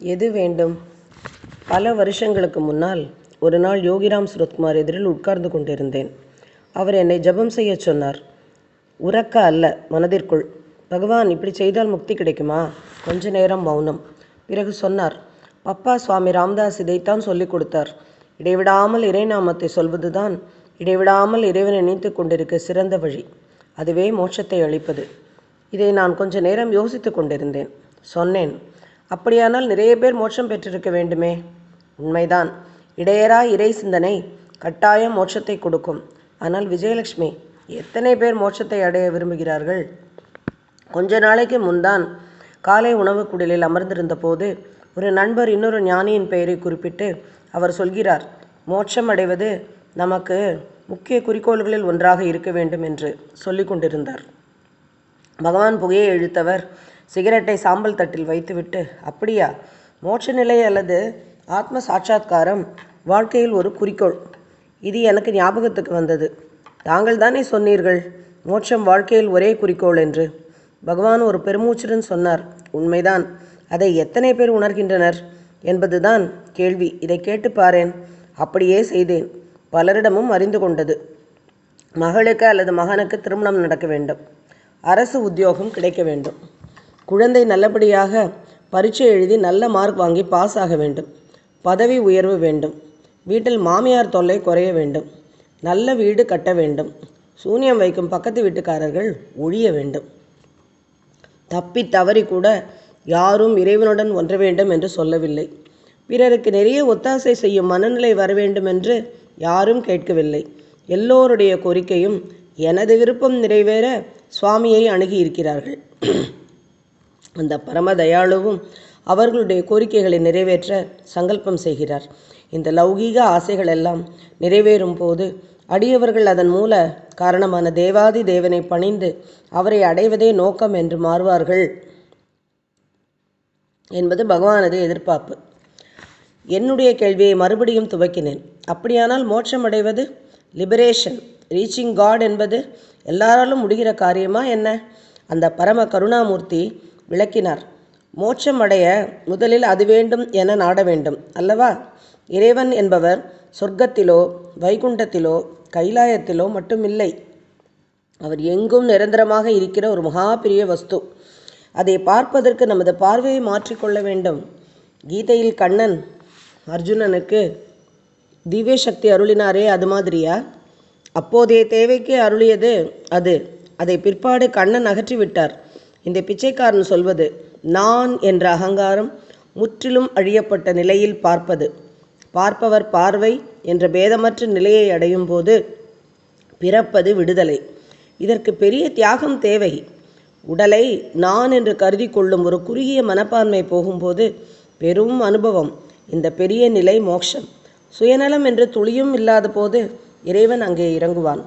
எது வேண்டும்? பல வருஷங்களுக்கு முன்னால் ஒரு நாள் யோகிராம் சுரத்குமார் எதிரில் உட்கார்ந்து கொண்டிருந்தேன். அவர் என்னை ஜபம் செய்ய சொன்னார். உறக்க அல்ல, மனதிற்குள். பகவான், இப்படி செய்தால் முக்தி கிடைக்குமா? கொஞ்ச நேரம் மௌனம். பிறகு சொன்னார், பப்பா சுவாமி ராம்தாஸ் இதைத்தான் சொல்லிக் கொடுத்தார். இடைவிடாமல் இறைநாமத்தை சொல்வதுதான் இடைவிடாமல் இறைவனை நினைத்து கொண்டிருக்க சிறந்த வழி. அதுவே மோட்சத்தை அளிப்பது. இதை நான் கொஞ்ச நேரம் யோசித்து கொண்டிருந்தேன். சொன்னேன், அப்படியானால் நிறைய பேர் மோட்சம் பெற்றிருக்க வேண்டுமே. உண்மைதான். இடையரா இறை சிந்தனை கட்டாயம் மோட்சத்தை கொடுக்கும். ஆனால் விஜயலட்சுமி, எத்தனை பேர் மோட்சத்தை அடைய விரும்புகிறார்கள்? கொஞ்ச நாளைக்கு முன்தான் காலை உணவு குடிலில் அமர்ந்திருந்த போது ஒரு நண்பர் இன்னொரு ஞானியின் பெயரை குறிப்பிட்டு அவர் சொல்கிறார், மோட்சம் அடைவது நமக்கு முக்கிய குறிக்கோள்களில் ஒன்றாக இருக்க வேண்டும் என்று சொல்லி கொண்டிருந்தார். பகவான் புகையை இழுத்தவர் சிகரெட்டை சாம்பல் தட்டில் வைத்துவிட்டு, அப்படியா, மோட்ச நிலை அல்லது ஆத்ம சாட்சாத்காரம் வாழ்க்கையில் ஒரு குறிக்கோள். இது எனக்கு ஞாபகத்துக்கு வந்தது. தாங்கள் தானே சொன்னீர்கள் மோட்சம் வாழ்க்கையில் ஒரே குறிக்கோள் என்று. பகவான் ஒரு பெருமூச்சுடன் சொன்னார், உண்மைதான். அதை எத்தனை பேர் உணர்கின்றனர் என்பதுதான் கேள்வி. இதை கேட்டு பாரேன். அப்படியே செய்தேன். பலரிடமும் அறிந்து கொண்டது. மகளுக்கு அல்லது மகனுக்கு திருமணம் நடக்க வேண்டும். அரசு உத்தியோகம் கிடைக்க வேண்டும். குழந்தை நல்லபடியாக பரீட்சை எழுதி நல்ல மார்க் வாங்கி பாஸ் ஆக வேண்டும். பதவி உயர்வு வேண்டும். வீட்டில் மாமியார் தொல்லை குறைய வேண்டும். நல்ல வீடு கட்ட வேண்டும். சூனியம் வைக்கும் பக்கத்து வீட்டுக்காரர்கள் ஒழிய வேண்டும். தப்பி தவறி கூட யாரும் இறைவனுடன் ஒன்ற வேண்டும் என்று சொல்லவில்லை. பிறருக்கு நிறைய ஒத்தாசை செய்யும் மனநிலை வர வேண்டும் என்று யாரும் கேட்கவில்லை. எல்லோருடைய கோரிக்கையும் எனது விருப்பம் நிறைவேற சுவாமியை அணுகி இருக்கிறார்கள். அந்த பரம தயாளுவும் அவர்களுடைய கோரிக்கைகளை நிறைவேற்ற சங்கல்பம் செய்கிறார். இந்த லௌகீக ஆசைகள் எல்லாம் நிறைவேறும் போது அடியவர்கள் அதன் மூல காரணமான தேவாதி தேவனை பணிந்து அவரை அடைவதே நோக்கம் என்று மாறுவார்கள் என்பது பகவானது எதிர்பார்ப்பு. என்னுடைய கேள்வியை மறுபடியும் துவக்கினேன். அப்படியானால் மோட்சம் அடைவது, லிபரேஷன், ரீச்சிங் காட் என்பது எல்லாராலும் முடிகிற காரியமா என்ன? அந்த பரம கருணாமூர்த்தி விளக்கினார். மோட்சம் அடைய முதலில் அது வேண்டும் என நாட வேண்டும் அல்லவா? இறைவன் என்பவர் சொர்க்கத்திலோ வைகுண்டத்திலோ கைலாயத்திலோ மட்டுமில்லை. அவர் எங்கும் நிரந்தரமாக இருக்கிற ஒரு மகா பெரிய வஸ்து. அதை பார்ப்பதற்கு நமது பார்வையை மாற்றிக்கொள்ள வேண்டும். கீதையில் கண்ணன் அர்ஜுனனுக்கு திவ்ய சக்தி அருளினாரே, அது மாதிரியா? அப்போதைய தேவைக்கு அருளியது அது. அதை பிற்பாடு கண்ணன் அகற்றிவிட்டார். இந்த பிச்சைக்காரன் சொல்வது நான் என்ற அகங்காரம் முற்றிலும் அழியப்பட்ட நிலையில் பார்ப்பது. பார்ப்பவர் பார்வை என்ற பேதமற்ற நிலையை அடையும் போது பிறப்பது விடுதலை. இதற்கு பெரிய தியாகம் தேவை. உடலை நான் என்று கருதி கொள்ளும் ஒரு குறுகிய மனப்பான்மை போகும்போது பெரும் அனுபவம். இந்த பெரிய நிலை மோட்சம். சுயநலம் என்று துளியும் இல்லாத போது இறைவன் அங்கே இறங்குவான்.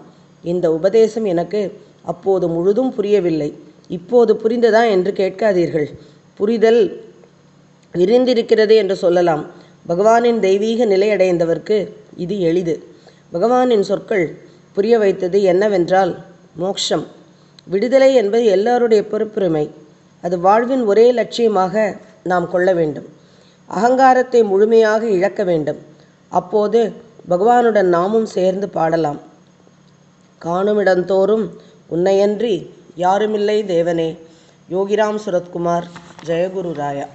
இந்த உபதேசம் எனக்கு அப்போது முழுதும் புரியவில்லை. இப்போது புரிந்ததா என்று கேட்காதீர்கள். புரிதல் விரிந்திருக்கிறது என்று சொல்லலாம். பகவானின் தெய்வீக நிலை அடைந்தவர்க்கு இது எளிது. பகவானின் சொற்கள் புரிய வைத்தது என்னவென்றால், மோட்சம், விடுதலை என்பது எல்லாருடைய பொறுப்புரிமை. அது வாழ்வின் ஒரே லட்சியமாக நாம் கொள்ள வேண்டும். அகங்காரத்தை முழுமையாக இழக்க வேண்டும். அப்போது பகவானுடன் நாமும் சேர்ந்து பாடலாம். காணுமிடந்தோறும் உன்னையன்றி யாருமில்லை தேவனே. யோகிராம் சுரத்குமார். ஜெயகுரு ராயா.